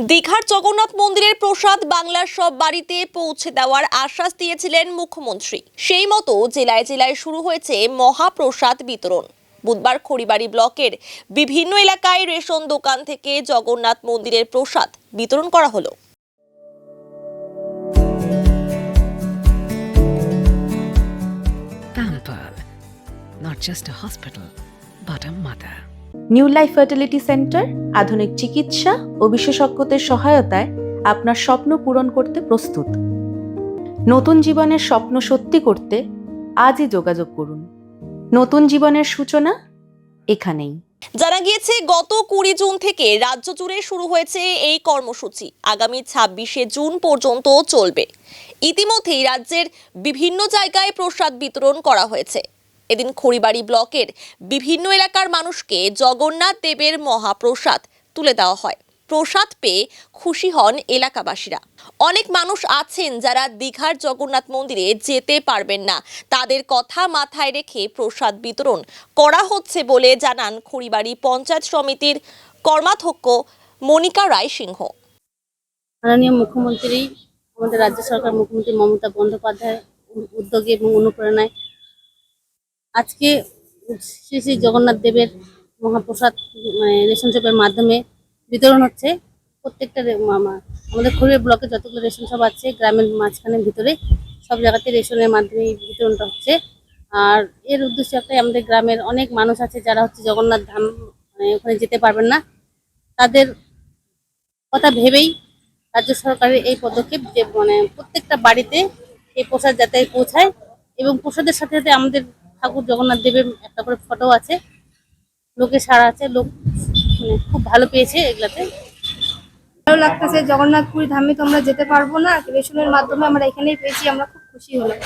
দীঘার জগন্নাথ মন্দিরের প্রসাদ বাংলার সব বাড়িতে পৌঁছে দেওয়ার আশ্বাস দিয়েছিলেন মুখ্যমন্ত্রী। সেই মতো জেলায় জেলায় শুরু হয়েছে মহাপ্রসাদ বিতরণ। বুধবার খড়িবাড়ি ব্লকের বিভিন্ন এলাকায় রেশন দোকান থেকে জগন্নাথ মন্দিরের প্রসাদ বিতরণ করা হলো। Pampered, not just a hospital, but a mother. New life fertility centre আধুনিক চিকিৎসা ও বিশেষজ্ঞদের সহায়তায় আপনার স্বপ্ন পূরণ করতে প্রস্তুত। নতুন জীবনের স্বপ্ন সত্যি করতে আজই যোগাযোগ করুন। নতুন জীবনের সূচনা এখানেই। জানা গিয়েছে গত 20 জুন থেকে রাজ্য জুড়ে শুরু হয়েছে এই কর্মসূচি। আগামী 26শে জুন পর্যন্ত চলবে। ইতিমধ্যেই রাজ্যের বিভিন্ন জায়গায় প্রসাদ বিতরণ করা হয়েছে। এদিন খড়িবাড়ি ব্লকের বিভিন্ন এলাকার মানুষকে জগন্নাথ দেবের মহাপ্রসাদ তুলে দেওয়া হয়। প্রসাদ পেয়ে খুশি হন এলাকাবাসীরা। অনেক মানুষ আছেন যারা দীঘার জগন্নাথ মন্দিরে যেতে পারবেন না, তাদের কথা মাথায় রেখে প্রসাদ বিতরণ করা হচ্ছে বলে জানান খড়িবাড়ি পঞ্চায়েত সমিতির কর্মাধ্যক্ষ মনিকা রায় সিংহ। মাননীয় মুখ্যমন্ত্রী, আমাদের রাজ্য সরকার মুখ্যমন্ত্রী মমতা বন্দ্যোপাধ্যায় উদ্যোগে এবং অনুপ্রেরণায় আজকে শ্রী শ্রী জগন্নাথ দেবের মহাপ্রসাদ রেশন শপের মাধ্যমে বিতরণ হচ্ছে। প্রত্যেকটা আমাদের খড়িবাড়ি ব্লকে যতগুলো রেশন শপ আছে গ্রামের মাঝখানের ভিতরে সব জায়গাতে রেশনের মাধ্যমে এই বিতরণটা হচ্ছে। আর এর উদ্দেশ্য একটাই, আমাদের গ্রামের অনেক মানুষ আছে যারা জগন্নাথ ধাম ওখানে যেতে পারবেন না, তাদের কথা ভেবেই রাজ্য সরকারের এই পদক্ষেপ যে প্রত্যেকটা বাড়িতে এই প্রসাদ যাতে পৌঁছায়। এবং প্রসাদের সাথে সাথে আমাদের ঠাকুর জগন্নাথ দেবের একটা করে ফটো আছে, লোকের সাড়া আছে, লোক খুব ভালো পেয়েছে। এগুলাতে ভালো লাগতেছে। জগন্নাথপুরী ধামে তো আমরা যেতে পারবো না, রেশনের মাধ্যমে আমরা এখানেই পেয়েছি, আমরা খুব খুশি হলাম।